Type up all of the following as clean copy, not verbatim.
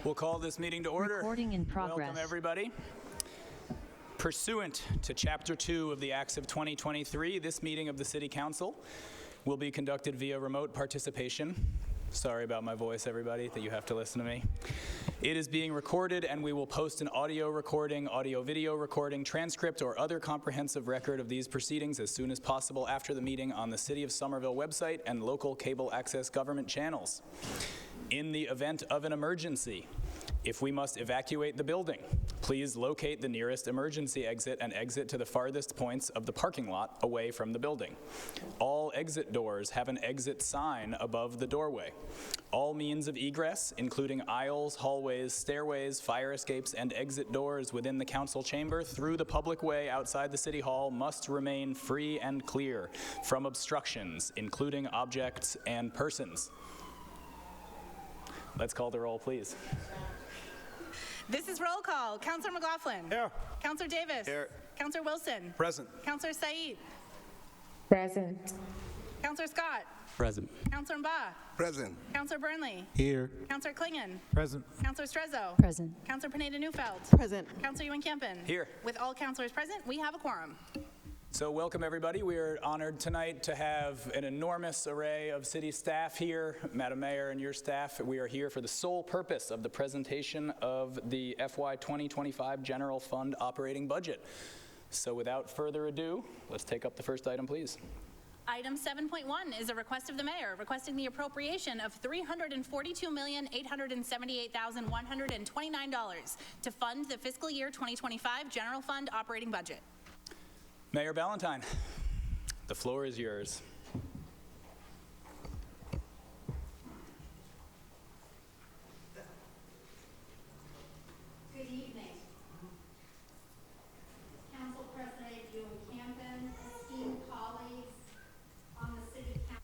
We'll call this meeting to order. Recording in progress. Welcome, everybody. Pursuant to Chapter 2 of the Acts of 2023, this meeting of the City Council will be conducted via remote participation. Sorry about my voice, everybody, that you have to listen to me. It is being recorded, and we will post an audio recording, audio-video recording, transcript, or other comprehensive record of these proceedings as soon as possible after the meeting on the City of Somerville website and local cable access government channels. In the event of an emergency, if we must evacuate the building, please locate the nearest emergency exit and exit to the farthest points of the parking lot away from the building. All exit doors have an exit sign above the doorway. All means of egress, including aisles, hallways, stairways, fire escapes, and exit doors within the council chamber through the public way outside the City Hall must remain free and clear from obstructions, including objects and persons. Let's call the roll, please. This is roll call. Councillor McLaughlin. Here. Councillor Davis. Here. Councillor Wilson. Present. Councillor Said. Present. Councillor Scott. Present. Councillor Mba. Present. Councillor Burnley. Here. Councillor Klingon. Present. Councillor Strezzo. Present. Councillor Pineda-Neufeld. Present. Councillor Ewan-Campen. Here. With all councillors present, we have a quorum. So welcome, everybody. We are honored tonight to have an enormous array of city staff here. Madam Mayor and your staff, we are here for the sole purpose of the presentation of the FY 2025 General Fund Operating Budget. So without further ado, let's take up the first item, please. Item 7.1 is a request of the mayor requesting the appropriation of $342,878,129 to fund the fiscal year 2025 General Fund Operating Budget. Mayor Ballantyne, the floor is yours. Good evening. Council President Ewan-Campen, esteemed colleagues on the City Council.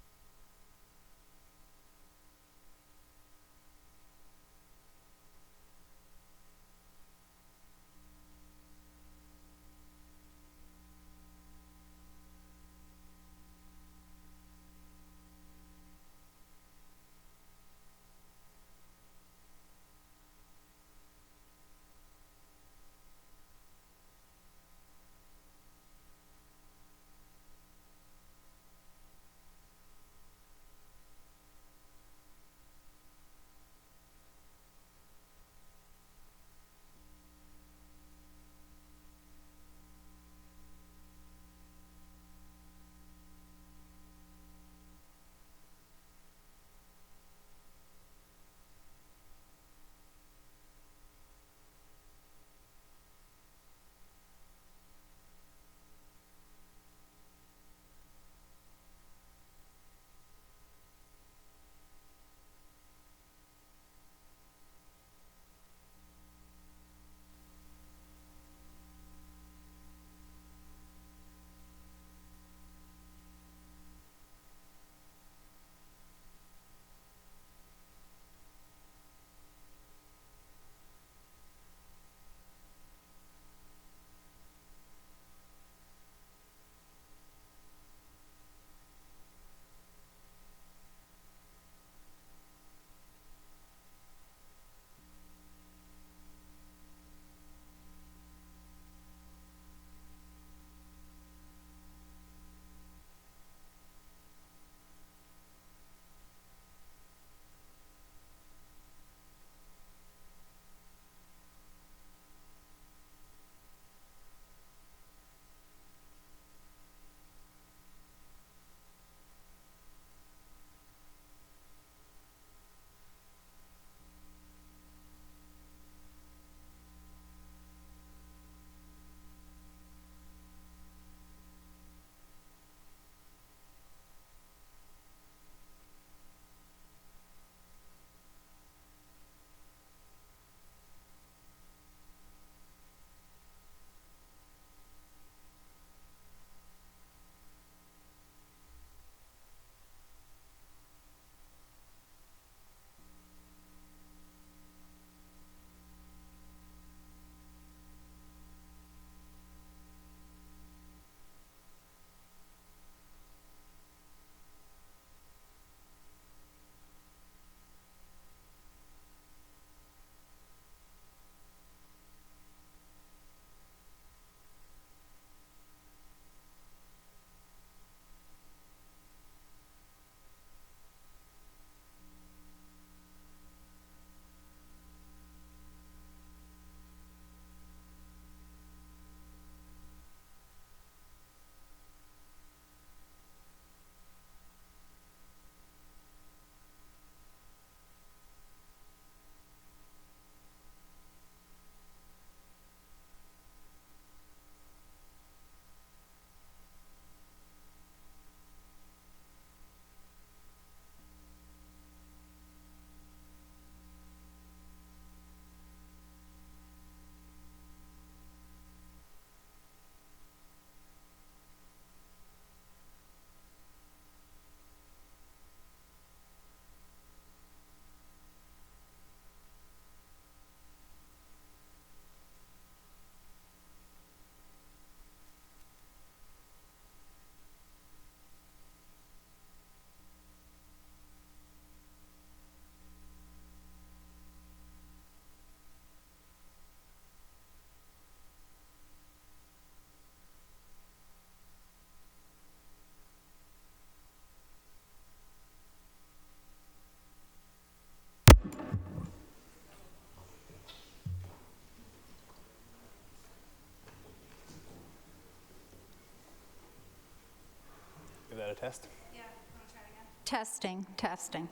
test? Yeah, want to try again? Testing, testing.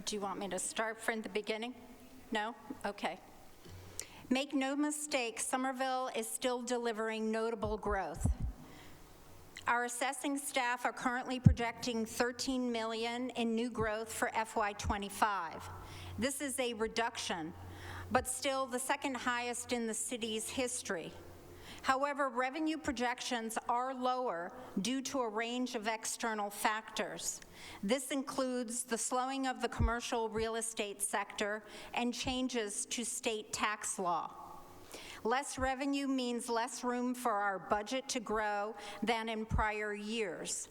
Do you want me to start from the beginning? No? Okay. Make no mistake, Somerville is still delivering notable growth. Our assessing staff are currently projecting $13 million in new growth for FY25. This is a reduction, but still the second highest in the city's history. However, revenue projections are lower due to a range of external factors. This includes the slowing of the commercial real estate sector and changes to state tax law. Less revenue means less room for our budget to grow than in prior years.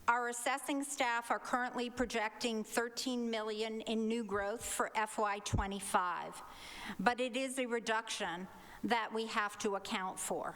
Our assessing staff are currently projecting $13 million in new growth for FY25, but it is a reduction that we have to account for.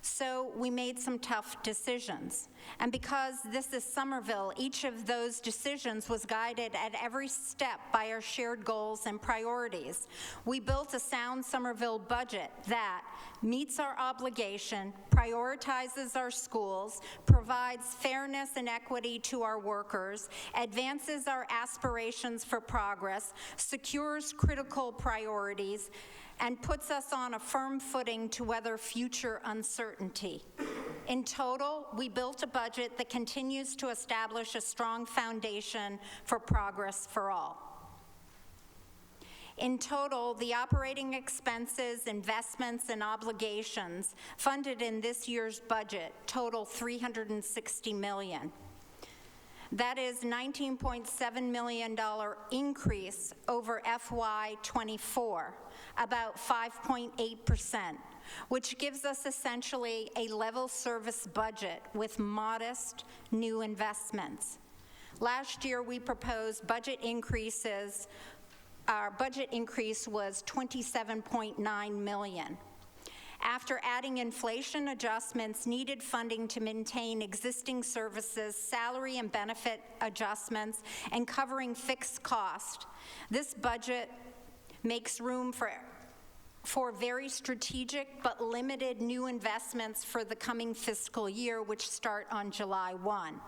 So we made some tough decisions. And because this is Somerville, each of those decisions was guided at every step by our shared goals and priorities. We built a sound Somerville budget that meets our obligation, prioritizes our schools, provides fairness and equity to our workers, advances our aspirations for progress, secures critical priorities, and puts us on a firm footing to weather future uncertainty. In total, we built a budget that continues to establish a strong foundation for progress for all. In total, the operating expenses, investments, and obligations funded in this year's budget total $360 million. That is $19.7 million increase over FY24, about 5.8%, which gives us essentially a level service budget with modest new investments. Last year, we proposed budget increases. Our budget increase was $27.9 million. After adding inflation adjustments, needed funding to maintain existing services, salary and benefit adjustments, and covering fixed cost, this budget makes room for very strategic but limited new investments for the coming fiscal year, which start on July 1.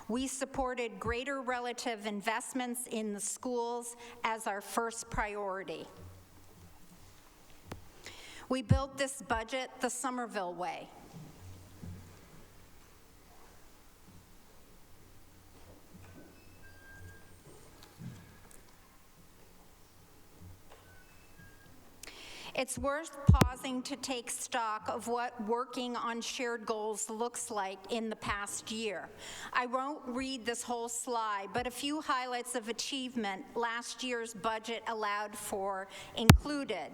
We supported greater relative investments in the schools as our first priority. We built this budget the Somerville way. It's worth pausing to take stock of what working on shared goals looks like in the past year. I won't read this whole slide, but a few highlights of achievement last year's budget allowed for included.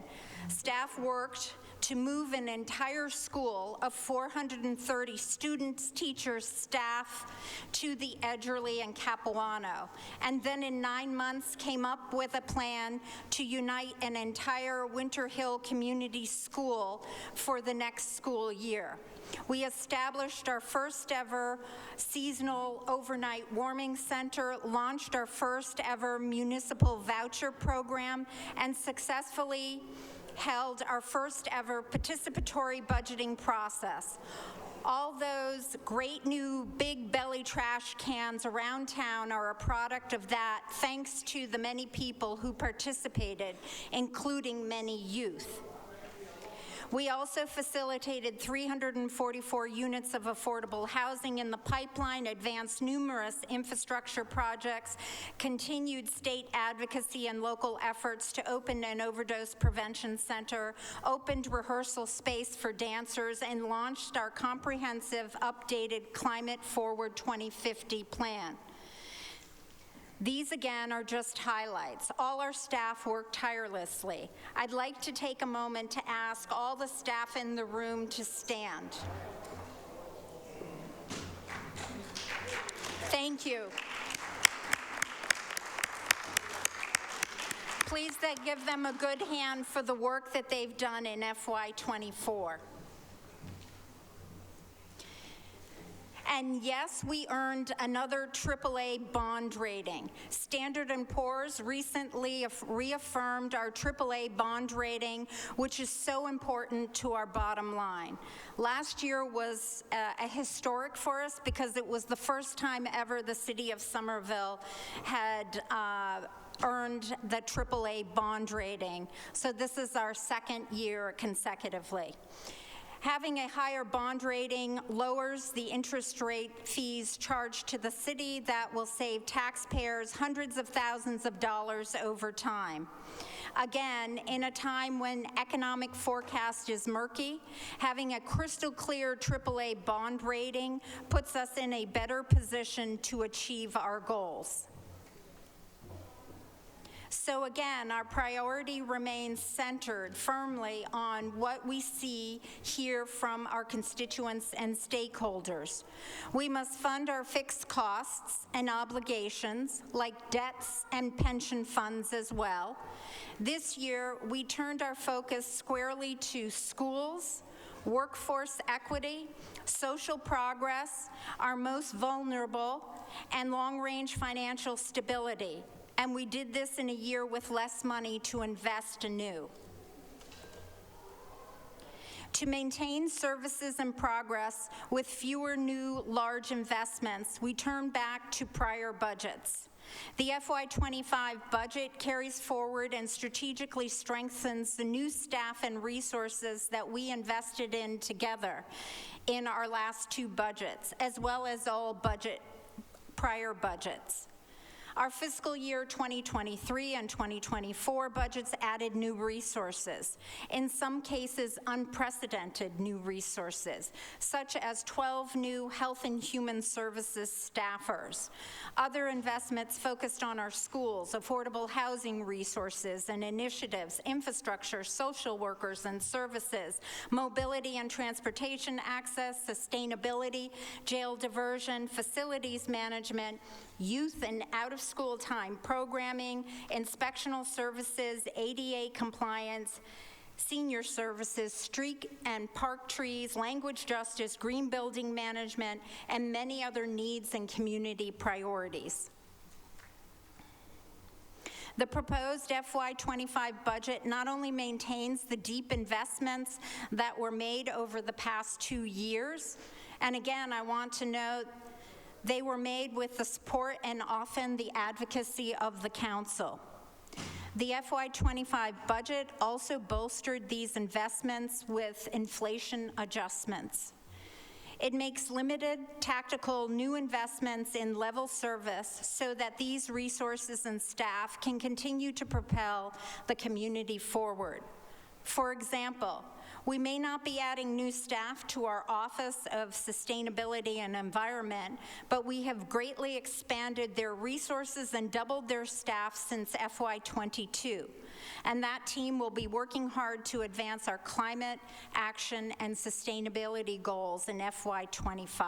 Staff worked to move an entire school of 430 students, teachers, staff to the Edgerly and Capuano, and then in 9 months came up with a plan to unite an entire Winter Hill Community School for the next school year. We established our first ever seasonal overnight warming center, launched our first ever municipal voucher program, and successfully held our first ever participatory budgeting process. All those great new big belly trash cans around town are a product of that, thanks to the many people who participated, including many youth. We also facilitated 344 units of affordable housing in the pipeline, advanced numerous infrastructure projects, continued state advocacy and local efforts to open an overdose prevention center, opened rehearsal space for dancers, and launched our comprehensive updated Climate Forward 2050 plan. These, again, are just highlights. All our staff worked tirelessly. I'd like to take a moment to ask all the staff in the room to stand. Thank you. Please give them a good hand for the work that they've done in FY24. And yes, we earned another AAA bond rating. Standard & Poor's recently reaffirmed our AAA bond rating, which is so important to our bottom line. Last year was a historic for us because it was the first time ever the city of Somerville had earned the AAA bond rating. So this is our second year consecutively. Having a higher bond rating lowers the interest rate fees charged to the city that will save taxpayers hundreds of thousands of dollars over time. Again, in a time when economic forecast is murky, having a crystal clear AAA bond rating puts us in a better position to achieve our goals. So again, our priority remains centered firmly on what we see here from our constituents and stakeholders. We must fund our fixed costs and obligations, like debts and pension funds as well. This year, we turned our focus squarely to schools, workforce equity, social progress, our most vulnerable, and long-range financial stability. And we did this in a year with less money to invest anew. To maintain services and progress with fewer new large investments, we turn back to prior budgets. The FY25 budget carries forward and strategically strengthens the new staff and resources that we invested in together in our last two budgets, as well as all prior budgets. Our fiscal year 2023 and 2024 budgets added new resources, in some cases unprecedented new resources, such as 12 new Health and Human Services staffers. Other investments focused on our schools, affordable housing resources and initiatives, infrastructure, social workers and services, mobility and transportation access, sustainability, jail diversion, facilities management, youth and out-of-school time programming, inspectional services, ADA compliance, senior services, street and park trees, language justice, green building management, and many other needs and community priorities. The proposed FY25 budget not only maintains the deep investments that were made over the past 2 years, and again, I want to note they were made with the support and often the advocacy of the council. The FY25 budget also bolstered these investments with inflation adjustments. It makes limited tactical new investments in level service so that these resources and staff can continue to propel the community forward. For example, we may not be adding new staff to our Office of Sustainability and Environment, but we have greatly expanded their resources and doubled their staff since FY22. And that team will be working hard to advance our climate, action, and sustainability goals in FY25.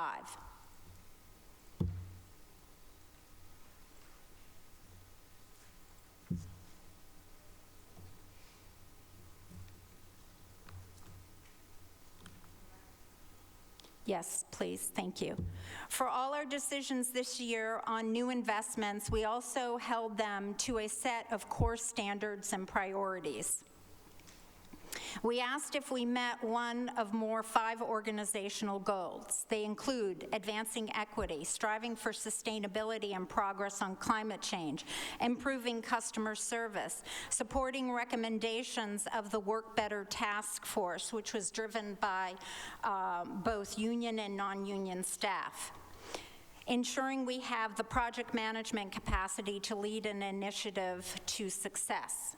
Yes, please, thank you. For all our decisions this year on new investments, we also held them to a set of core standards and priorities. We asked if we met one of more 5 organizational goals. They include advancing equity, striving for sustainability and progress on climate change, improving customer service, supporting recommendations of the Work Better Task Force, which was driven by both union and non-union staff, ensuring we have the project management capacity to lead an initiative to success.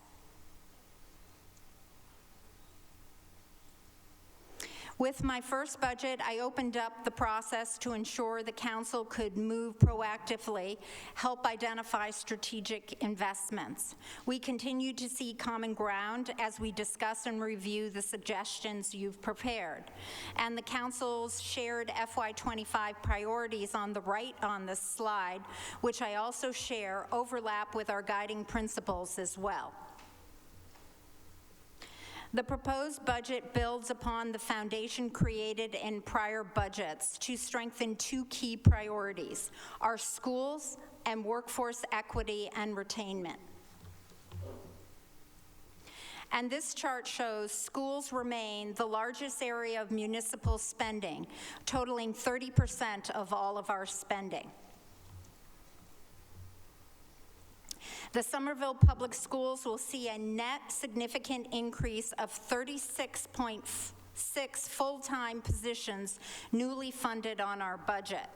With my first budget, I opened up the process to ensure the council could move proactively, help identify strategic investments. We continue to see common ground as we discuss and review the suggestions you've prepared. And the council's shared FY25 priorities on the right on this slide, which I also share, overlap with our guiding principles as well. The proposed budget builds upon the foundation created in prior budgets to strengthen two key priorities: our schools and workforce equity and retainment. And this chart shows schools remain the largest area of municipal spending, totaling 30% of all of our spending. The Somerville Public Schools will see a net significant increase of 36.6 full-time positions newly funded on our budget.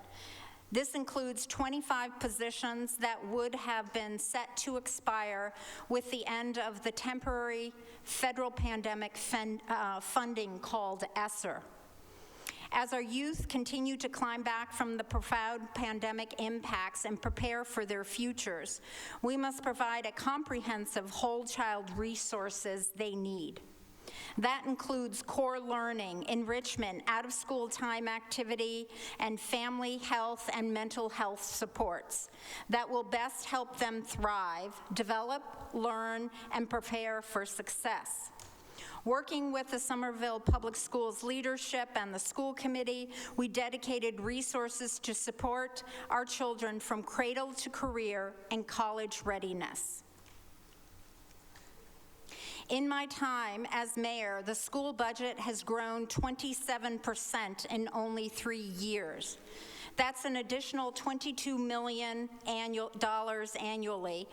This includes 25 positions that would have been set to expire with the end of the temporary federal pandemic funding called ESSER. As our youth continue to climb back from the profound pandemic impacts and prepare for their futures, we must provide a comprehensive whole child resources they need. That includes core learning, enrichment, out-of-school time activity, and family health and mental health supports that will best help them thrive, develop, learn, and prepare for success. Working with the Somerville Public Schools leadership and the school committee, we dedicated resources to support our children from cradle to career and college readiness. In my time as mayor, the school budget has grown 27% in only 3 years. That's an additional $22 million annually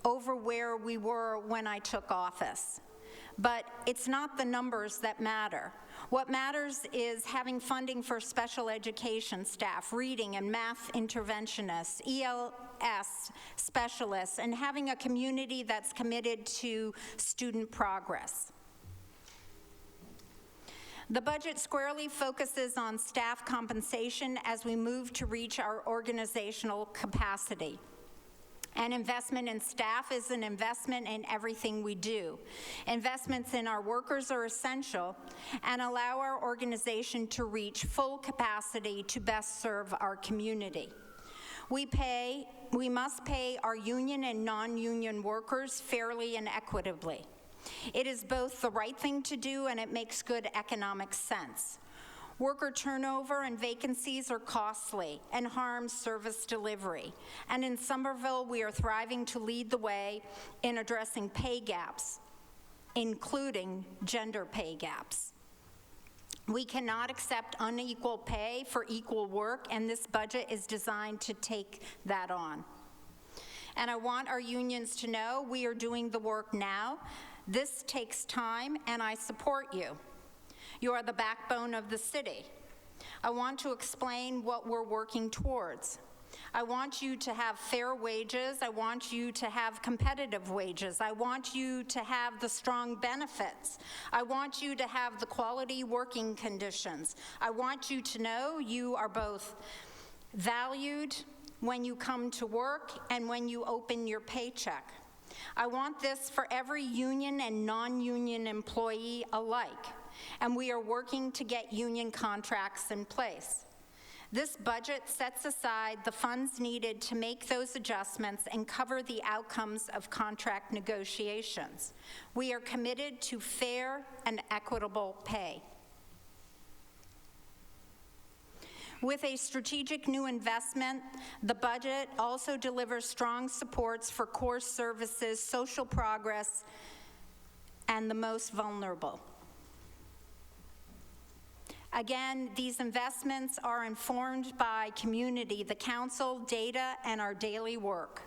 over where we were when I took office. But it's not the numbers that matter. What matters is having funding for special education staff, reading and math interventionists, ELS specialists, and having a community that's committed to student progress. The budget squarely focuses on staff compensation as we move to reach our organizational capacity. An investment in staff is an investment in everything we do. Investments in our workers are essential and allow our organization to reach full capacity to best serve our community. We must pay our union and non-union workers fairly and equitably. It is both the right thing to do and it makes good economic sense. Worker turnover and vacancies are costly and harm service delivery. And in Somerville, we are thriving to lead the way in addressing pay gaps, including gender pay gaps. We cannot accept unequal pay for equal work, and this budget is designed to take that on. And I want our unions to know we are doing the work now. This takes time, and I support you. You are the backbone of the city. I want to explain what we're working towards. I want you to have fair wages. I want you to have competitive wages. I want you to have the strong benefits. I want you to have the quality working conditions. I want you to know you are both valued when you come to work and when you open your paycheck. I want this for every union and non-union employee alike. And we are working to get union contracts in place. This budget sets aside the funds needed to make those adjustments and cover the outcomes of contract negotiations. We are committed to fair and equitable pay. With a strategic new investment, the budget also delivers strong supports for core services, social progress, and the most vulnerable. Again, these investments are informed by community, the council, data, and our daily work.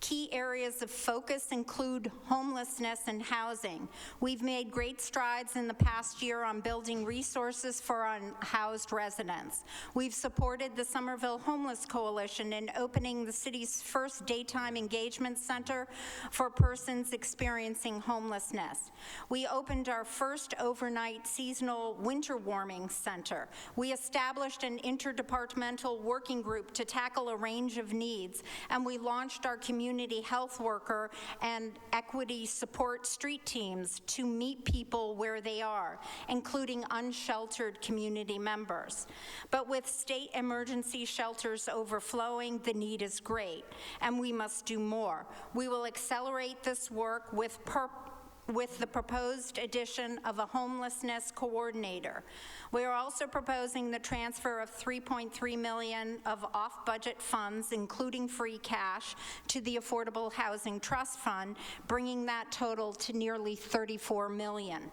Key areas of focus include homelessness and housing. We've made great strides in the past year on building resources for unhoused residents. We've supported the Somerville Homeless Coalition in opening the city's first daytime engagement center for persons experiencing homelessness. We opened our first overnight seasonal winter warming center. We established an interdepartmental working group to tackle a range of needs, and we launched our community community health worker and equity support street teams to meet people where they are, including unsheltered community members. But with state emergency shelters overflowing, the need is great, and we must do more. We will accelerate this work with the proposed addition of a homelessness coordinator. We are also proposing the transfer of $3.3 million of off-budget funds, including free cash, to the Affordable Housing Trust Fund, bringing that total to nearly $34 million.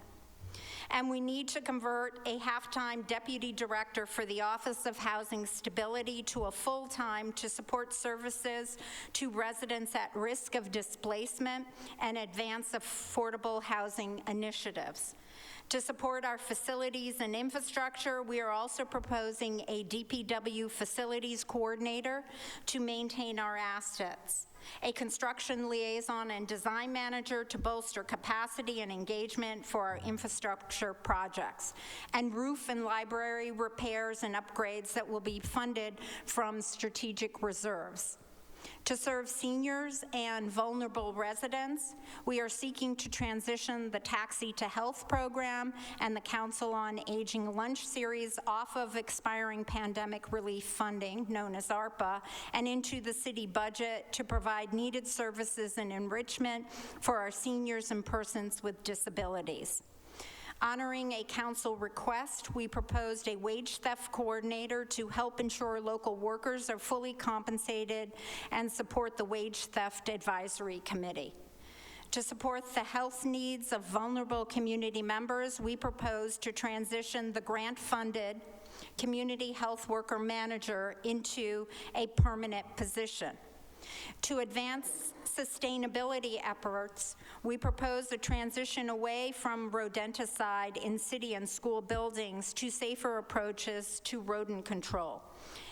And we need to convert a half-time deputy director for the Office of Housing Stability to a full-time to support services to residents at risk of displacement and advance affordable housing initiatives. To support our facilities and infrastructure, we are also proposing a DPW facilities coordinator to maintain our assets, a construction liaison and design manager to bolster capacity and engagement for our infrastructure projects, and roof and library repairs and upgrades that will be funded from strategic reserves. To serve seniors and vulnerable residents, we are seeking to transition the Taxi to Health program and the Council on Aging Lunch Series off of expiring pandemic relief funding, known as ARPA, and into the city budget to provide needed services and enrichment for our seniors and persons with disabilities. Honoring a council request, we proposed a wage theft coordinator to help ensure local workers are fully compensated and support the Wage Theft Advisory Committee. To support the health needs of vulnerable community members, we propose to transition the grant-funded community health worker manager into a permanent position. To advance sustainability efforts, we propose a transition away from rodenticide in city and school buildings to safer approaches to rodent control.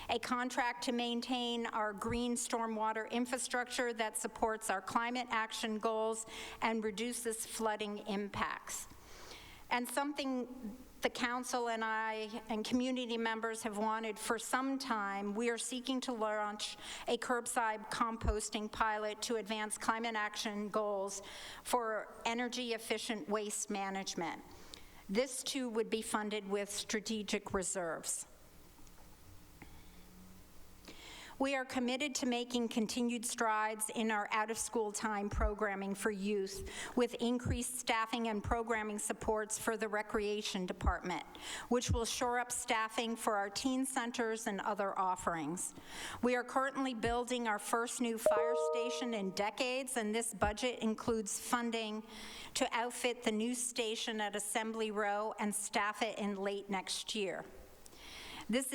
A contract to maintain our green stormwater infrastructure that supports our climate action goals and reduces flooding impacts. And something the council and I and community members have wanted for some time, we are seeking to launch a curbside composting pilot to advance climate action goals for energy efficient waste management. This too would be funded with strategic reserves. We are committed to making continued strides in our out-of-school time programming for youth with increased staffing and programming supports for the Recreation Department, which will shore up staffing for our teen centers and other offerings. We are currently building our first new fire station in decades, and this budget includes funding to outfit the new station at Assembly Row and staff it in late next year. This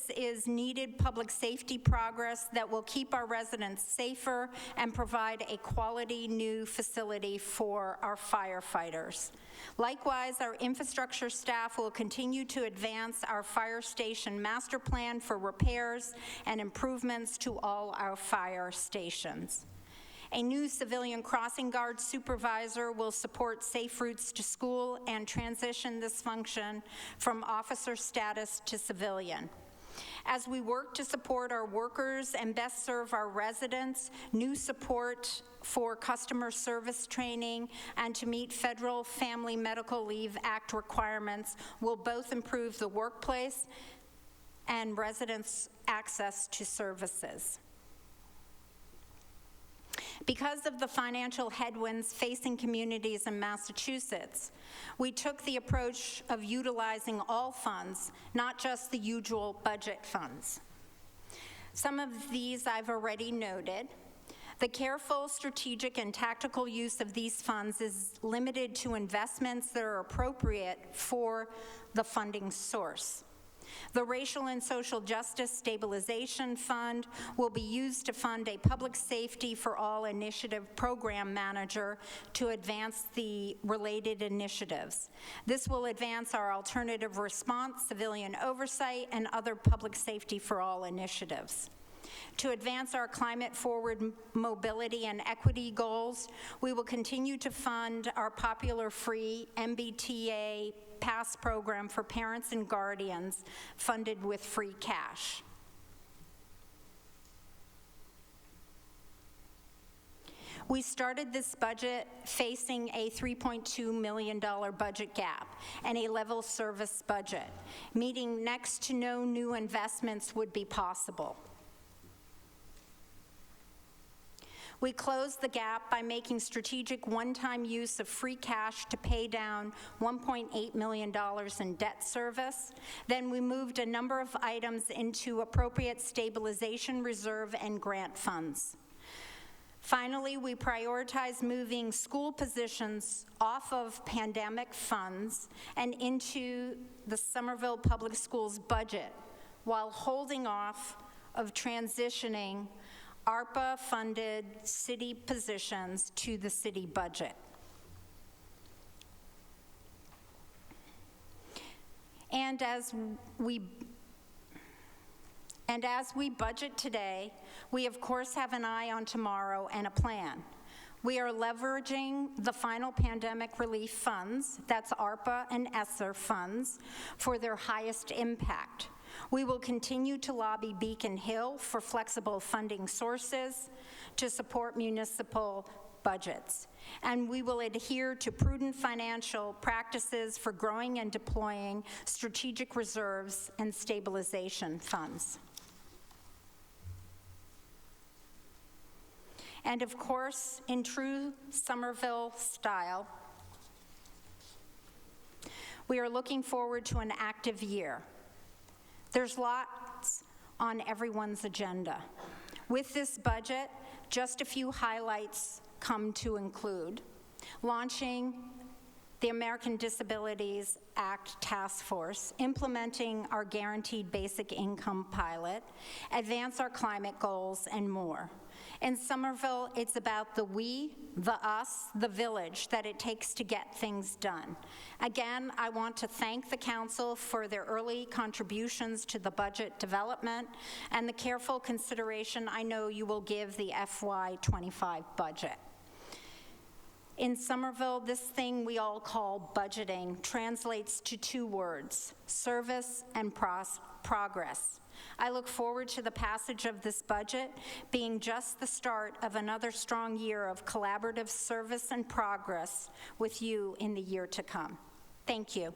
is needed public safety progress that will keep our residents safer and provide a quality new facility for our firefighters. Likewise, our infrastructure staff will continue to advance our fire station master plan for repairs and improvements to all our fire stations. A new civilian crossing guard supervisor will support safe routes to school and transition this function from officer status to civilian. As we work to support our workers and best serve our residents, new support for customer service training and to meet Federal Family Medical Leave Act requirements will both improve the workplace and residents' access to services. Because of the financial headwinds facing communities in Massachusetts, we took the approach of utilizing all funds, not just the usual budget funds. Some of these I've already noted. The careful, strategic, and tactical use of these funds is limited to investments that are appropriate for the funding source. The Racial and Social Justice Stabilization Fund will be used to fund a Public Safety for All initiative program manager to advance the related initiatives. This will advance our alternative response, civilian oversight, and other Public Safety for All initiatives. To advance our climate-forward mobility and equity goals, we will continue to fund our popular free MBTA Pass program for parents and guardians funded with free cash. We started this budget facing a $3.2 million budget gap and a level service budget, meaning next to no new investments would be possible. We closed the gap by making strategic one-time use of free cash to pay down $1.8 million in debt service. Then we moved a number of items into appropriate stabilization reserve and grant funds. Finally, we prioritized moving school positions off of pandemic funds and into the Somerville Public Schools budget while holding off of transitioning ARPA-funded city positions to the city budget. And as we budget today, we of course have an eye on tomorrow and a plan. We are leveraging the final pandemic relief funds, that's ARPA and ESSER funds, for their highest impact. We will continue to lobby Beacon Hill for flexible funding sources to support municipal budgets. And we will adhere to prudent financial practices for growing and deploying strategic reserves and stabilization funds. And of course, in true Somerville style, we are looking forward to an active year. There's lots on everyone's agenda. With this budget, just a few highlights come to include launching the American Disabilities Act Task Force, implementing our Guaranteed Basic Income pilot, advance our climate goals, and more. In Somerville, it's about the we, the us, the village that it takes to get things done. Again, I want to thank the council for their early contributions to the budget development and the careful consideration I know you will give the FY25 budget. In Somerville, this thing we all call budgeting translates to two words: service and progress. I look forward to the passage of this budget being just the start of another strong year of collaborative service and progress with you in the year to come. Thank you.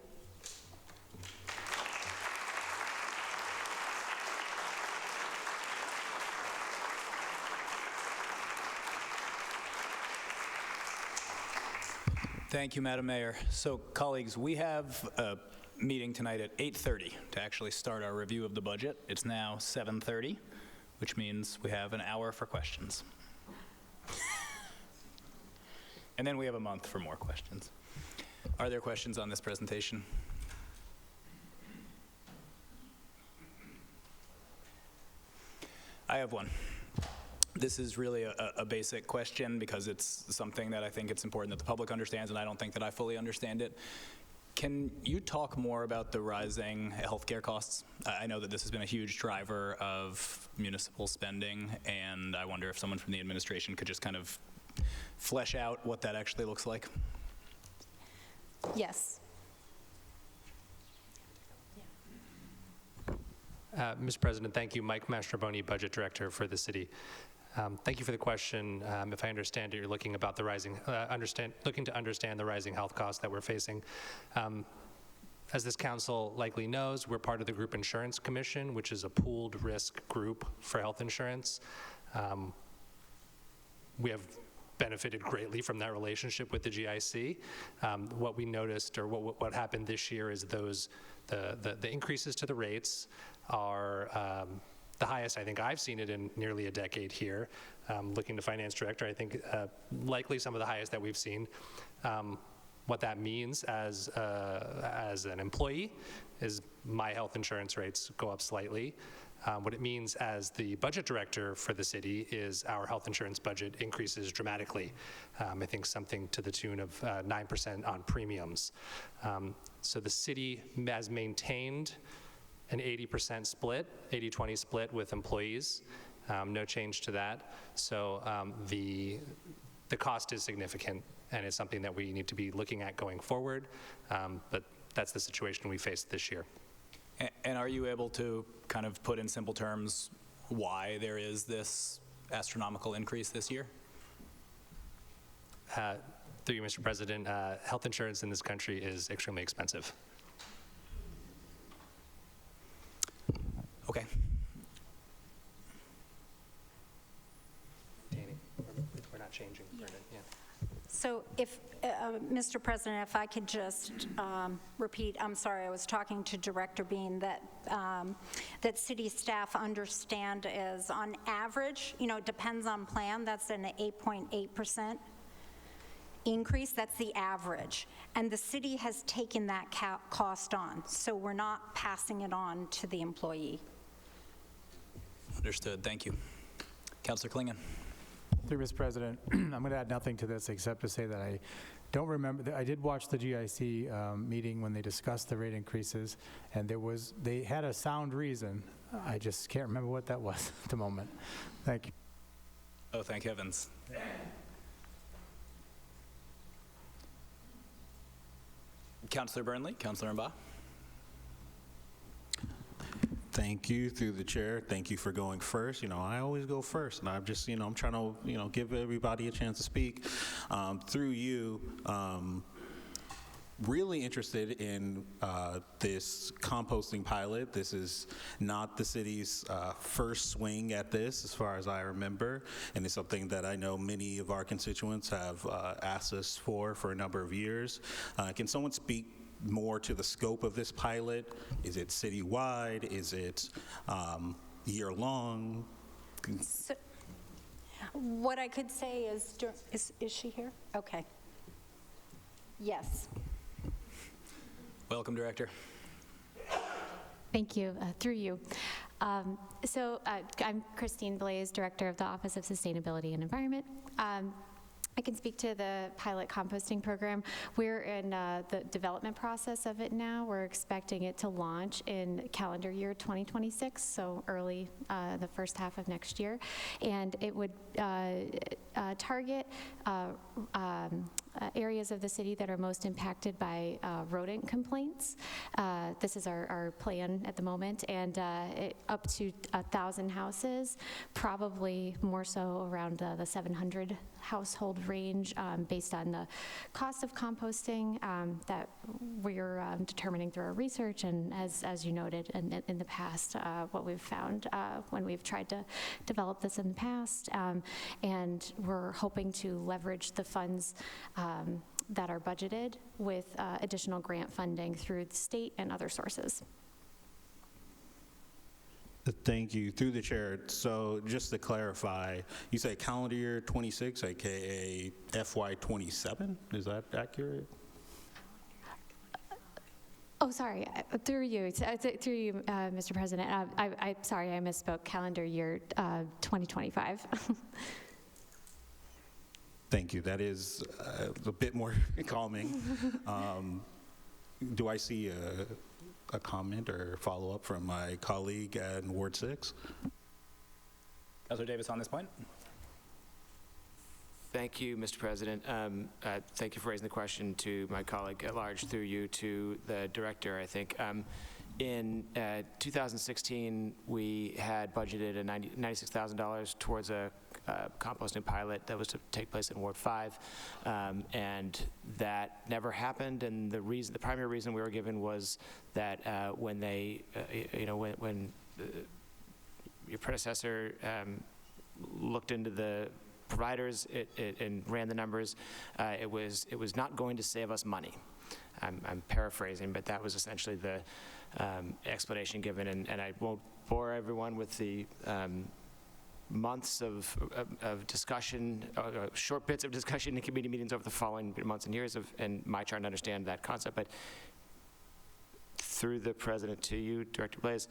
Thank you, Madam Mayor. So, colleagues, we have a meeting tonight at 8:30 to actually start our review of the budget. It's now 7:30, which means we have an hour for questions. And then we have a month for more questions. Are there questions on this presentation? I have one. This is really a basic question because it's something that I think it's important that the public understands, and I don't think that I fully understand it. Can you talk more about the rising healthcare costs? I know that this has been a huge driver of municipal spending, and I wonder if someone from the administration could just kind of flesh out what that actually looks like. Yes. Mr. President, thank you. Mike Mastroboni, Budget Director for the city. Thank you for the question. If I understand it, you're looking about the rising, looking to understand the rising health costs that we're facing. As this council likely knows, we're part of the Group Insurance Commission, which is a pooled risk group for health insurance. We have benefited greatly from that relationship with the GIC. What we noticed, or what happened this year, is the increases to the rates are the highest I think I've seen it in nearly a decade here. Looking to Finance Director, I think likely some of the highest that we've seen. What that means as an employee is my health insurance rates go up slightly. What it means as the budget director for the city is our health insurance budget increases dramatically. I think something to the tune of 9% on premiums. So the city has maintained an 80% split, 80-20 split with employees. No change to that. So the cost is significant, and it's something that we need to be looking at going forward. But that's the situation we faced this year. And are you able to kind of put in simple terms why there is this astronomical increase this year? Through you, Mr. President, health insurance in this country is extremely expensive. Okay. Danny, we're not changing. Brendan, yeah. So if, Mr. President, if I could just repeat, I'm sorry, I was talking to Director Bean, that city staff understand is on average, it depends on plan, that's an 8.8% increase, that's the average. And the city has taken that cost on, so we're not passing it on to the employee. Understood. Thank you. Councilor Klingon. Through Mr. President, I'm going to add nothing to this except to say that I don't remember, I did watch the GIC meeting when they discussed the rate increases, and they had a sound reason. I just can't remember what that was at the moment. Thank you. Oh, thank heavens. Councilor Burnley, Councilor Mba. Thank you, through the chair. Thank you for going first. I always go first, and I'm just, I'm trying to, give everybody a chance to speak. Through you, really interested in this composting pilot. This is not the city's first swing at this, as far as I remember, and it's something that I know many of our constituents have asked us for a number of years. Can someone speak more to the scope of this pilot? Is it citywide? Is it year-long? So, what I could say is, is she here? Okay. Yes. Welcome, Director. Thank you. Through you. I'm Christine Blaze, Director of the Office of Sustainability and Environment. I can speak to the pilot composting program. We're in the development process of it now. We're expecting it to launch in calendar year 2026, so early the first half of next year. And it would target areas of the city that are most impacted by rodent complaints. This is our plan at the moment, and up to 1,000 houses, probably more so around the 700 household range, based on the cost of composting that we're determining through our research, and as you noted in the past, what we've found when we've tried to develop this in the past, and we're hoping to leverage the funds that are budgeted with additional grant funding through the state and other sources. Thank you. Through the chair, so just to clarify, you say calendar year 26, aka FY 27? Is that accurate? Oh, sorry. Through you, Mr. President. I'm sorry, I misspoke. Calendar year 2025. Thank you. That is a bit more calming. Do I see a comment or follow-up from my colleague at Ward 6? Councilor Davis on this point. Thank you, Mr. President. Thank you for raising the question to my colleague at large, through you to the director, I think. In 2016, we had budgeted $96,000 towards a composting pilot that was to take place in Ward 5, and that never happened. And the primary reason we were given was that when your predecessor looked into the providers and ran the numbers, it was not going to save us money. I'm paraphrasing, but that was essentially the explanation given, and I won't bore everyone with the months of discussion, short bits of discussion in committee meetings over the following months and years and my trying to understand that concept. But through the president to you, Director Blaze,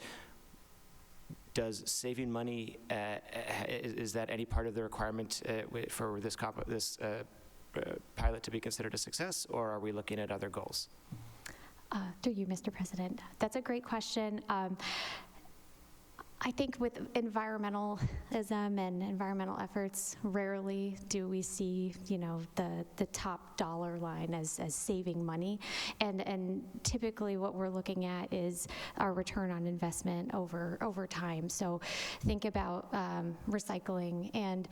does saving money, is that any part of the requirement for this pilot to be considered a success, or are we looking at other goals? Through you, Mr. President. That's a great question. I think with environmentalism and environmental efforts, rarely do we see, the top dollar line as saving money. And typically what we're looking at is our return on investment over time. So think about recycling, and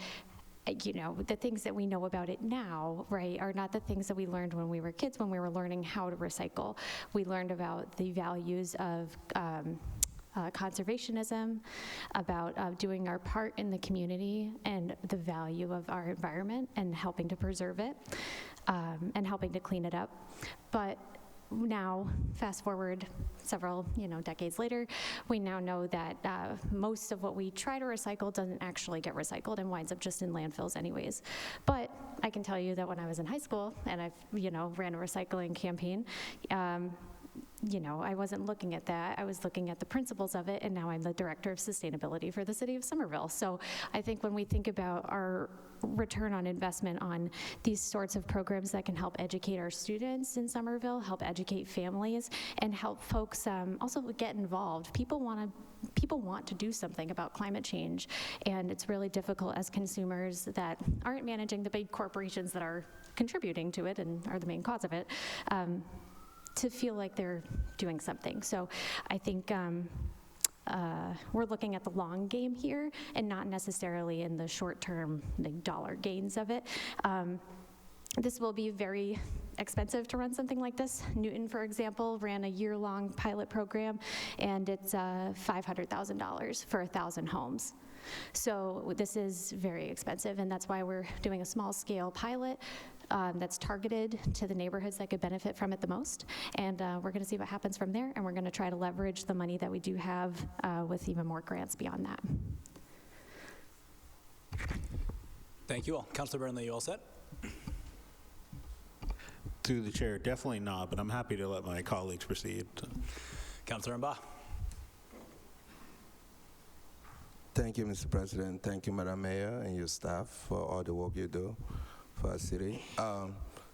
you know, the things that we know about it now, right, are not the things that we learned when we were kids, when we were learning how to recycle. We learned about the values of conservationism, about doing our part in the community and the value of our environment and helping to preserve it and helping to clean it up. But now, fast forward several, decades later, we now know that most of what we try to recycle doesn't actually get recycled and winds up just in landfills anyways. But I can tell you that when I was in high school and I, ran a recycling campaign, I wasn't looking at that. I was looking at the principles of it, and now I'm the director of sustainability for the city of Somerville. So I think when we think about our return on investment on these sorts of programs that can help educate our students in Somerville, help educate families, and help folks also get involved. People want to do something about climate change, and it's really difficult as consumers that aren't managing the big corporations that are contributing to it and are the main cause of it, to feel like they're doing something. So I think we're looking at the long game here and not necessarily in the short-term dollar gains of it. This will be very expensive to run something like this. Newton, for example, ran a year-long pilot program, and it's $500,000 for 1,000 homes. So this is very expensive, and that's why we're doing a small-scale pilot that's targeted to the neighborhoods that could benefit from it the most. And we're going to see what happens from there, and we're going to try to leverage the money that we do have with even more grants beyond that. Thank you all. Councilor Burnley, you all set? Through the chair, definitely not, but I'm happy to let my colleagues proceed. Councilor Mba. Thank you, Mr. President. Thank you, Madam Mayor and your staff for all the work you do for our city.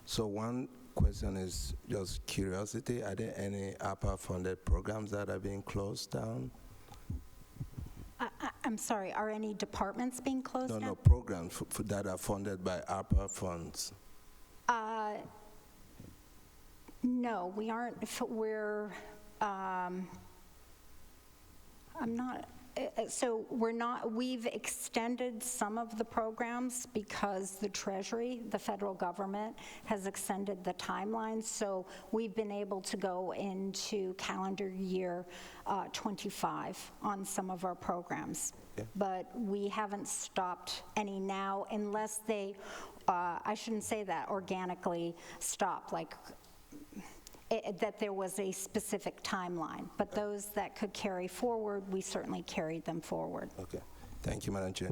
So one question is just curiosity. Are there any ARPA-funded programs that are being closed down? I'm sorry, are any departments being closed down? No, programs that are funded by ARPA funds. No, we aren't. I'm not. So we've extended some of the programs because the Treasury, the federal government, has extended the timeline. So we've been able to go into calendar year 25 on some of our programs. Yeah. But we haven't stopped any now unless they, I shouldn't say that, organically stop, like that there was a specific timeline, but those that could carry forward, we certainly carried them forward. Okay, thank you, Madam Chair.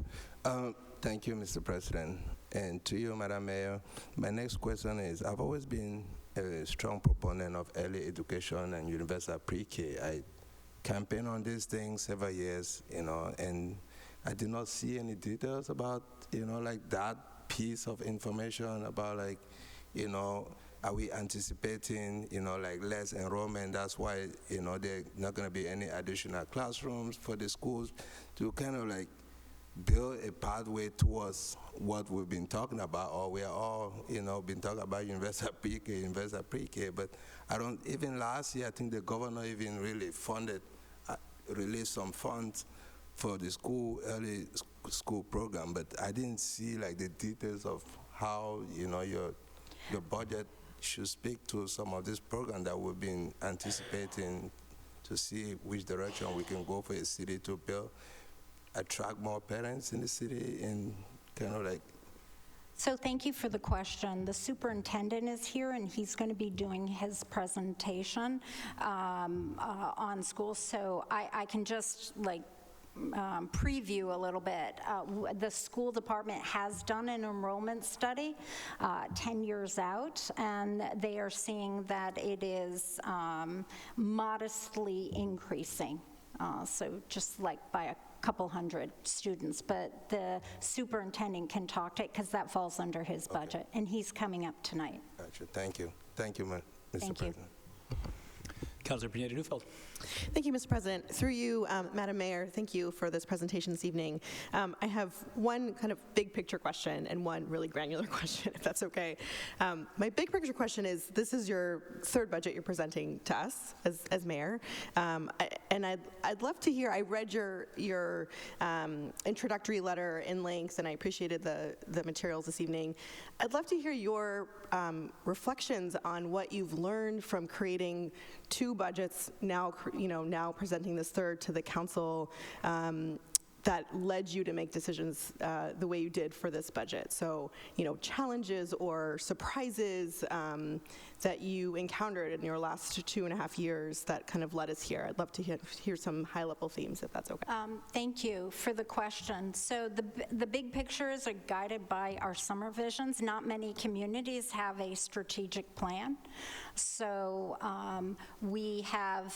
Thank you, Mr. President. And to you, Madam Mayor, my next question is, I've always been a strong proponent of early education and universal pre-K. I campaigned on these things several years, and I did not see any details about, like that piece of information about are we anticipating, like less enrollment? That's why, there are not going to be any additional classrooms for the schools to kind of like build a pathway towards what we've been talking about, or we are all, been talking about universal pre-K, but even last year, I think the governor even really released some funds for the early school program, but I didn't see like the details of how, your budget should speak to some of this program that we've been anticipating to see which direction we can go for a city to attract more parents in the city and kind of like. So thank you for the question. The superintendent is here, and he's going to be doing his presentation on schools. So I can just preview a little bit. The school department has done an enrollment study 10 years out, and they are seeing that it is modestly increasing. So just like by a couple hundred students, but the superintendent can talk to it because that falls under his budget, and he's coming up tonight. Gotcha. Thank you. Thank you, Mr. President. Councilor Pineda-Dufeld. Thank you, Mr. President. Through you, Madam Mayor, thank you for this presentation this evening. I have one kind of big picture question and one really granular question, if that's okay. My big picture question is, this is your third budget you're presenting to us as mayor. And I'd love to hear, I read your introductory letter in length, and I appreciated the materials this evening. I'd love to hear your reflections on what you've learned from creating two budgets, now presenting this third to the council, that led you to make decisions the way you did for this budget. So, challenges or surprises that you encountered in your last 2.5 years that kind of led us here. I'd love to hear some high-level themes, if that's okay. Thank you for the question. So the big pictures are guided by our summer visions. Not many communities have a strategic plan. So we have,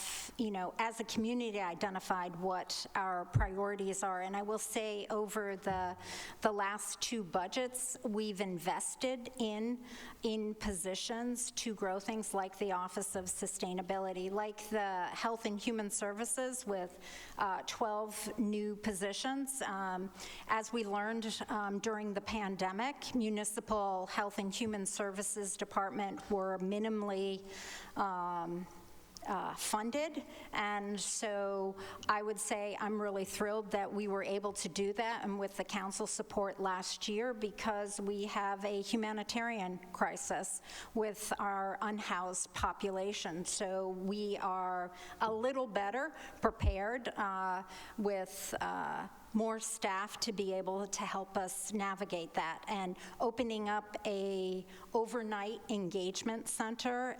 as a community, identified what our priorities are. And I will say over the last two budgets, we've invested in positions to grow things like the Office of Sustainability, like the Health and Human Services with 12 new positions. As we learned during the pandemic, municipal health and human services department were minimally funded, and so I would say I'm really thrilled that we were able to do that, and with the council support last year, because we have a humanitarian crisis with our unhoused population. So we are a little better prepared with more staff to be able to help us navigate that. And opening up a overnight engagement center,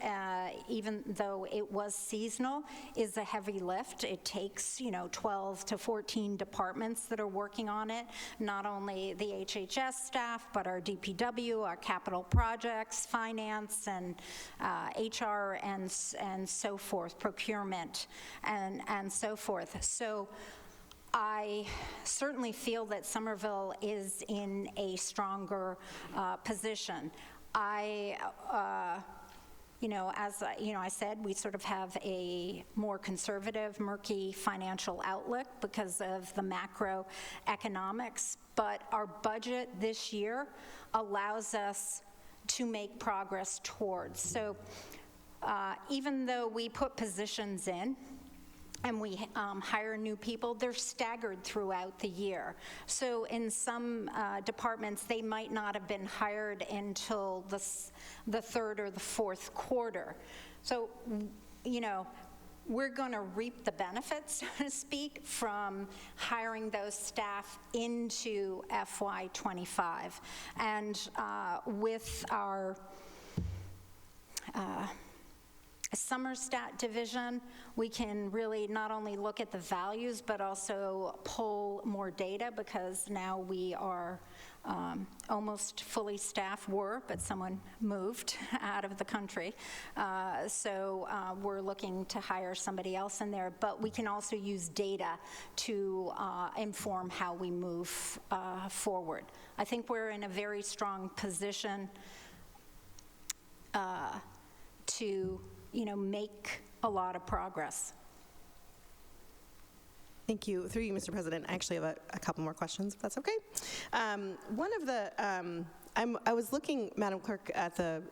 even though it was seasonal, is a heavy lift. It takes 12 to 14 departments that are working on it, not only the HHS staff, but our DPW, our capital projects, finance, and HR, and so forth, procurement, and so forth. So I certainly feel that Somerville is in a stronger position. As I said, we sort of have a more conservative, murky financial outlook because of the macroeconomics, but our budget this year allows us to make progress towards. So even though we put positions in, and we hire new people, they're staggered throughout the year. So in some departments, they might not have been hired until the third or the fourth quarter. So, we're going to reap the benefits, so to speak, from hiring those staff into FY25. And with our Somerstat division, we can really not only look at the values, but also pull more data, because now we are almost fully staffed, but someone moved out of the country. So we're looking to hire somebody else in there, but we can also use data to inform how we move forward. I think we're in a very strong position to make a lot of progress. Thank you. Through you, Mr. President, I actually have a couple more questions, if that's okay. One of the, I was looking, Madam Clerk, at the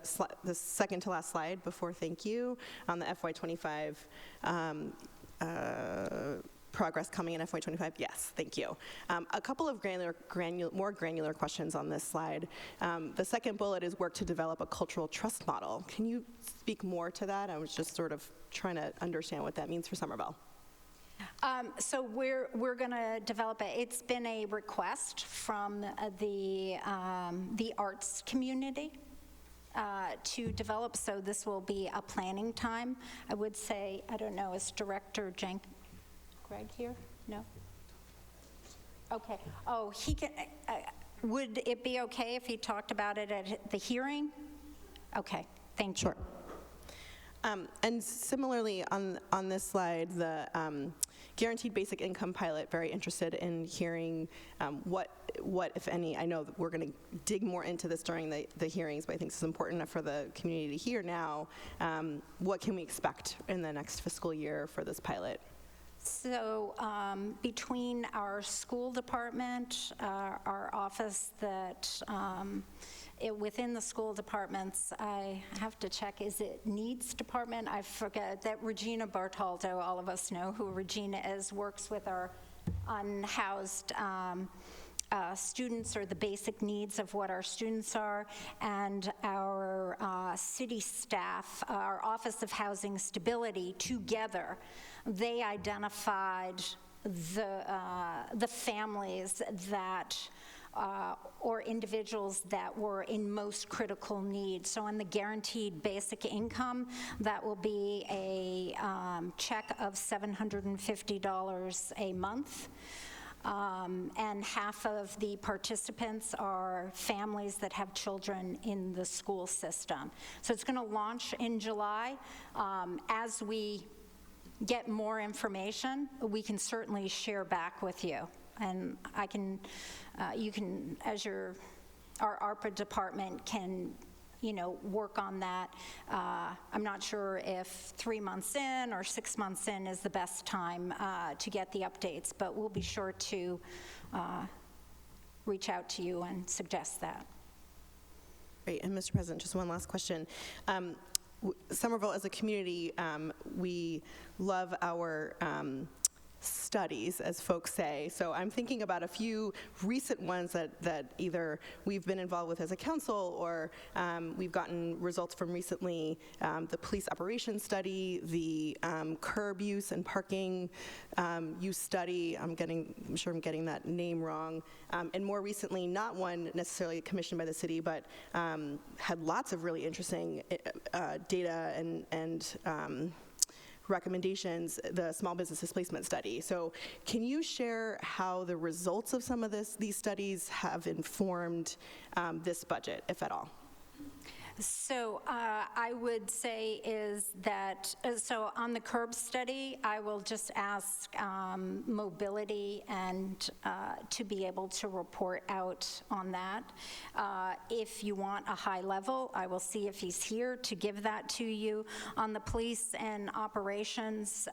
second to last slide before thank you on the FY25 progress coming in FY25. Yes, thank you. A couple of more granular questions on this slide. The second bullet is work to develop a cultural trust model. Can you speak more to that? I was just sort of trying to understand what that means for Somerville. So we're going to develop it. It's been a request from the arts community to develop. So this will be a planning time. I would say, I don't know, is Director Greg here? No? Okay. Oh, he can. Would it be okay if he talked about it at the hearing? Okay. Thank you. Sure. And similarly, on this slide, the guaranteed basic income pilot, very interested in hearing what, if any, I know that we're going to dig more into this during the hearings, but I think this is important enough for the community to hear now. What can we expect in the next fiscal year for this pilot? So between our school department, our office that, within the school departments, I have to check, is it needs department? I forget that Regina Bartoldo, all of us know who Regina is, works with our unhoused students, or the basic needs of what our students are, and our city staff, our Office of Housing Stability, together, they identified the families that or individuals that were in most critical need. So on the guaranteed basic income, that will be a check of $750 a month. And half of the participants are families that have children in the school system. So it's going to launch in July. As we get more information, we can certainly share back with you. And I can, you can, as our ARPA department can, work on that. I'm not sure if 3 months in or 6 months in is the best time to get the updates, but we'll be sure to reach out to you and suggest that. Great, and Mr. President, just one last question. Somerville as a community, we love our studies, as folks say. So I'm thinking about a few recent ones that either we've been involved with as a council, or we've gotten results from recently, the police operations study, the curb use and parking use study. I'm sure I'm getting that name wrong. And more recently, not one necessarily commissioned by the city, but had lots of really interesting data and recommendations, the small business displacement study. So can you share how the results of some of these studies have informed this budget, if at all? So I would say is that, so on the curb study, I will just ask mobility and to be able to report out on that. If you want a high level, I will see if he's here to give that to you. On the police and operations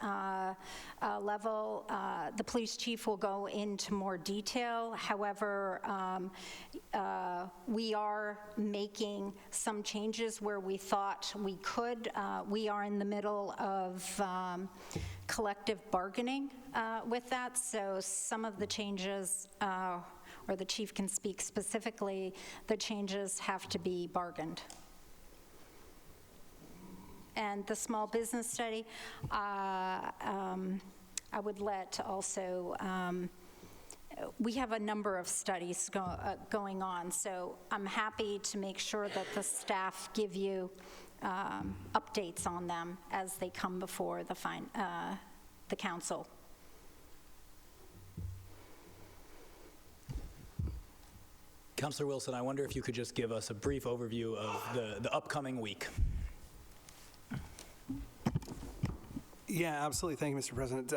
level, the police chief will go into more detail. However, we are making some changes where we thought we could. We are in the middle of collective bargaining with that, so some of the changes, or the chief can speak specifically, the changes have to be bargained. And the small business study, I would let also, we have a number of studies going on, so I'm happy to make sure that the staff give you updates on them as they come before the council. Councilor Wilson, I wonder if you could just give us a brief overview of the upcoming week. Yeah, absolutely. Thank you, Mr. President.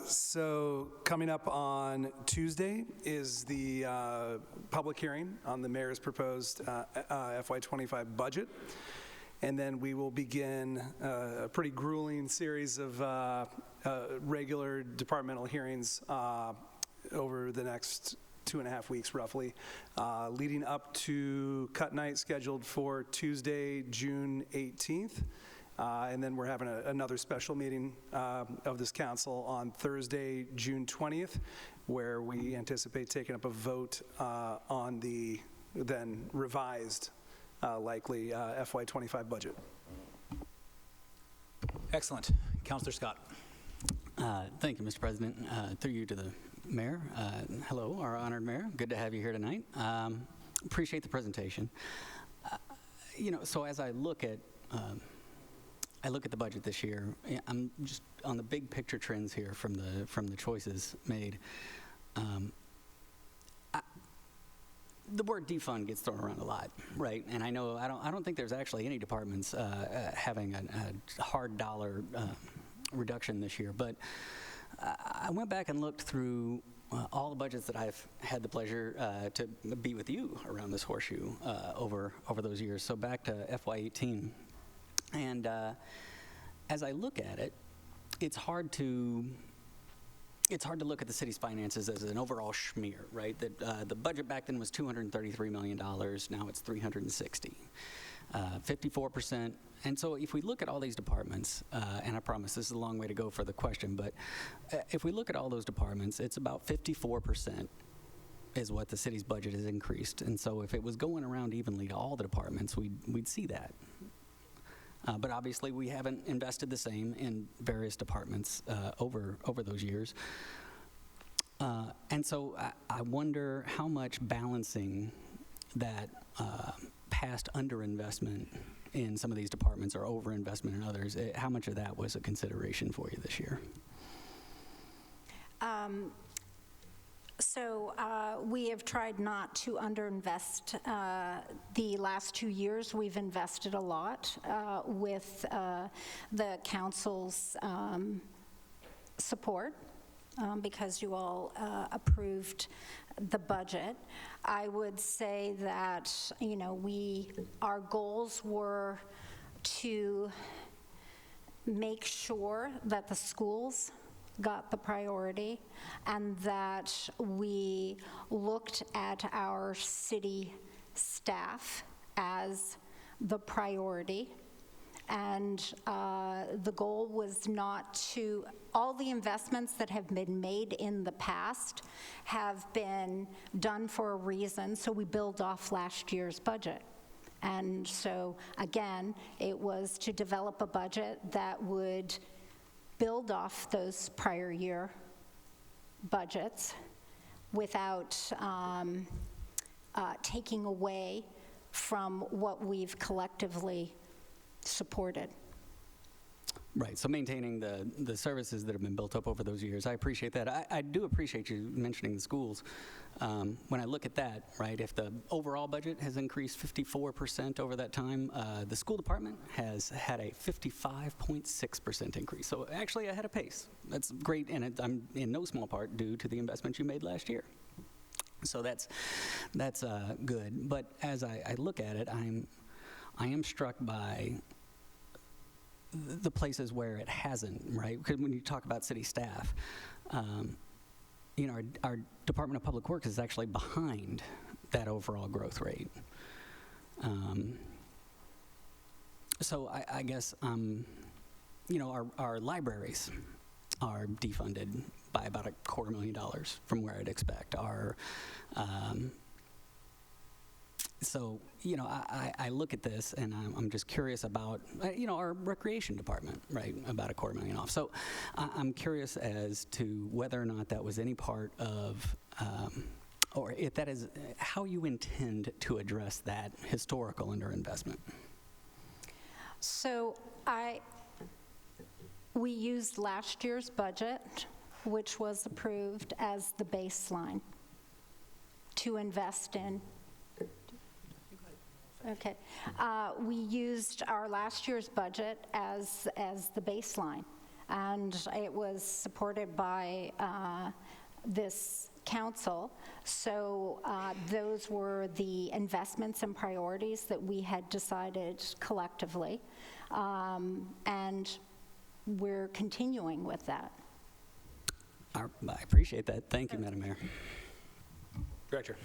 So coming up on Tuesday is the public hearing on the mayor's proposed FY25 budget. And then we will begin a pretty grueling series of regular departmental hearings over the next 2.5 weeks, roughly, leading up to cut night scheduled for Tuesday, June 18th. And then we're having another special meeting of this council on Thursday, June 20th, where we anticipate taking up a vote on the then revised, likely FY25 budget. Excellent. Councilor Scott. Thank you, Mr. President. Through you to the mayor. Hello, our honored mayor. Good to have you here tonight. Appreciate the presentation. So as I look at the budget this year, I'm just on the big picture trends here from the choices made. The word defund gets thrown around a lot, right? And I know I don't think there's actually any departments having a hard dollar reduction this year, but I went back and looked through all the budgets that I've had the pleasure to be with you around this horseshoe over those years. So back to FY18. And as I look at it, it's hard to look at the city's finances as an overall schmear, right? That the budget back then was $233 million. Now it's 360, 54%. And so if we look at all these departments, and I promise this is a long way to go for the question, but if we look at all those departments, it's about 54% is what the city's budget has increased. And so if it was going around evenly to all the departments, we'd see that. But obviously, we haven't invested the same in various departments over those years. And so I wonder how much balancing that past underinvestment in some of these departments or overinvestment in others, how much of that was a consideration for you this year? So we have tried not to underinvest. The last 2 years, we've invested a lot with the council's support because you all approved the budget. I would say that, you know, our goals were to make sure that the schools got the priority and that we looked at our city staff as the priority. And the goal was not to, all the investments that have been made in the past have been done for a reason, so we build off last year's budget. And so, again, it was to develop a budget that would build off those prior year budgets without taking away from what we've collectively supported. Right, so maintaining the services that have been built up over those years. I appreciate that. I do appreciate you mentioning the schools. When I look at that, right, if the overall budget has increased 54% over that time, the school department has had a 55.6% increase. So actually ahead of pace. That's great, and I'm in no small part due to the investments you made last year. So that's good. But as I look at it, I am struck by the places where it hasn't, right? Because when you talk about city staff, you know, our Department of Public Works is actually behind that overall growth rate. So I guess, you know, our libraries are defunded by about $250,000 from where I'd expect. So, you know, I look at this and I'm just curious about, you know, our recreation department, right, about $250,000 off. So I'm curious as to whether or not that was any part of, or if that is how you intend to address that historical underinvestment. So we used last year's budget, which was approved as the baseline to invest in. Okay. We used our last year's budget as the baseline, and it was supported by this council. So those were the investments and priorities that we had decided collectively, and we're continuing with that. I appreciate that. Thank you, Madam Mayor. Director.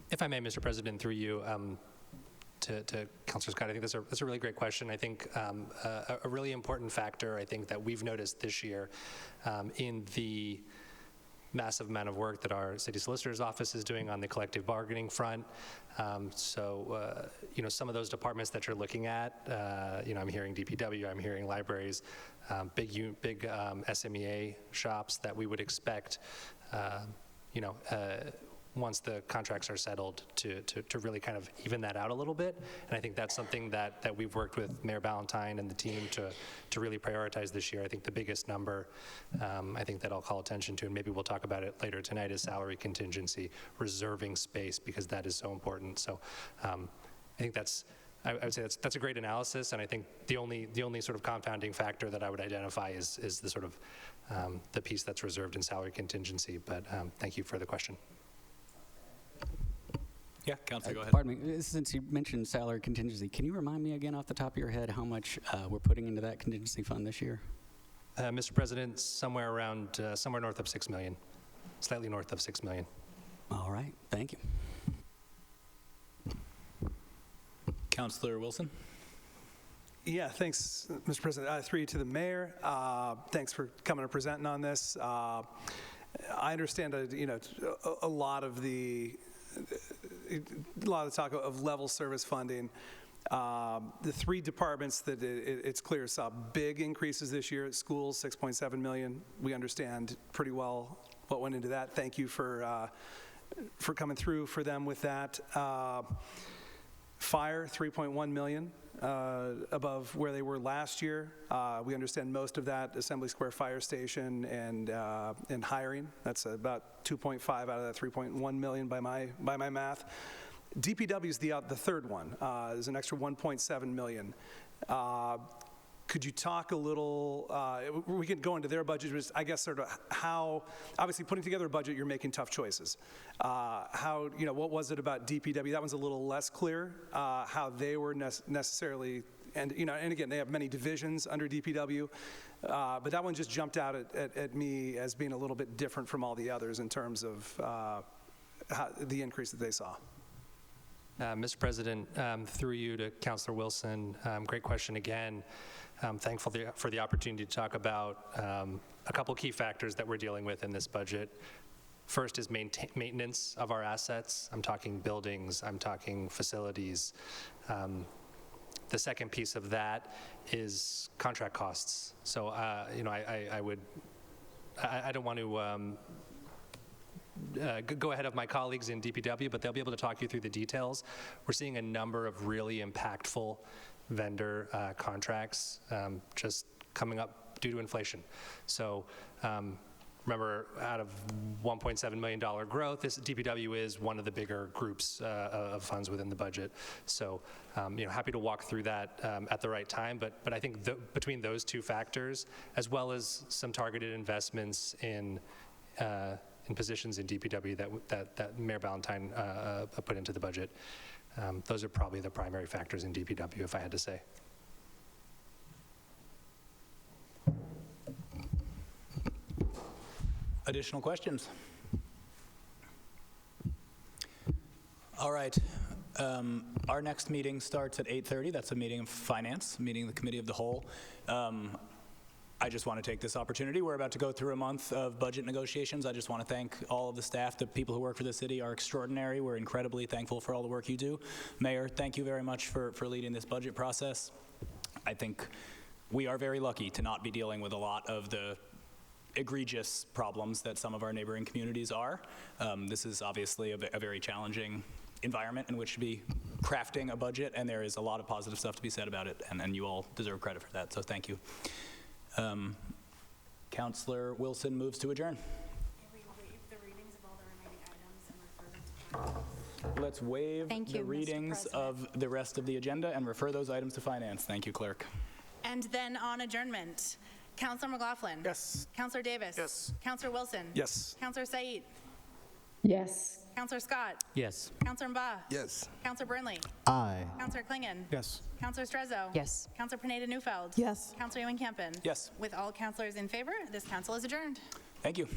If I may, Mr. President, through you, to Councilor Scott, I think that's a really great question. I think a really important factor, I think, that we've noticed this year in the massive amount of work that our city solicitor's office is doing on the collective bargaining front. You know, some of those departments that you're looking at, you know, I'm hearing DPW, I'm hearing libraries, big SMEA shops that we would expect, you know, once the contracts are settled to really kind of even that out a little bit. And I think that's something that we've worked with Mayor Ballantyne and the team to really prioritize this year. I think the biggest number, I think that I'll call attention to, and maybe we'll talk about it later tonight, is salary contingency, reserving space, because that is so important. So I think I would say that's a great analysis, and I think the only sort of compounding factor that I would identify is the sort of the piece that's reserved in salary contingency. But thank you for the question. Yeah, Counselor, go ahead. Pardon me, since you mentioned salary contingency, can you remind me again off the top of your head how much we're putting into that contingency fund this year? Mr. President, somewhere north of 6 million, slightly north of 6 million. All right, thank you. Counselor Wilson? Yeah, thanks, Mr. President. Through you to the mayor. Thanks for coming and presenting on this. I understand, a lot of the talk of level service funding. The three departments that it's clear saw big increases this year. At schools, 6.7 million. We understand pretty well what went into that. Thank you for coming through for them with that. Fire, 3.1 million. Above where they were last year. We understand most of that Assembly Square Fire Station and hiring. That's about 2.5 out of that 3.1 million by my math. DPW is the third one. There's an extra 1.7 million. Could you talk a little, we could go into their budget, but I guess sort of how, obviously putting together a budget, you're making tough choices. What was it about DPW? That one's a little less clear, how they were necessarily, and again, they have many divisions under DPW, but that one just jumped out at me as being a little bit different from all the others in terms of the increase that they saw. Mr. President, through you to Councilor Wilson, great question again. I'm thankful for the opportunity to talk about a couple key factors that we're dealing with in this budget. First is maintenance of our assets. I'm talking buildings, I'm talking facilities. The second piece of that is contract costs. So, I don't want to go ahead of my colleagues in DPW, but they'll be able to talk you through the details. We're seeing a number of really impactful vendor contracts just coming up due to inflation. So remember, out of $1.7 million growth, this DPW is one of the bigger groups of funds within the budget. So happy to walk through that at the right time, but I think between those two factors, as well as some targeted investments in positions in DPW that Mayor Ballantyne put into the budget. Those are probably the primary factors in DPW, if I had to say. Additional questions? All right. Our next meeting starts at 8:30. That's a meeting of finance, meeting of the Committee of the Whole. I just want to take this opportunity. We're about to go through a month of budget negotiations. I just want to thank all of the staff. The people who work for the city are extraordinary. We're incredibly thankful for all the work you do. Mayor, thank you very much for leading this budget process. I think we are very lucky to not be dealing with a lot of the egregious problems that some of our neighboring communities are. This is obviously a very challenging environment in which to be crafting a budget, and there is a lot of positive stuff to be said about it, and you all deserve credit for that, so thank you. Councilor Wilson moves to adjourn. Let's waive the readings of the rest of the agenda and refer those items to finance. Thank you, clerk. And then on adjournment, Councilor McLaughlin. Yes. Councilor Davis. Yes. Councilor Wilson. Yes. Councilor Said. Yes. Councilor Scott. Yes. Councilor Mba. Yes. Councilor Burnley. Aye. Councilor Klingon. Yes. Councilor Strezzo. Yes. Councilor Pineda-Neufeld. Yes. Councilor Ewing-Campen. Yes. With all councilors in favor, this council is adjourned. Thank you.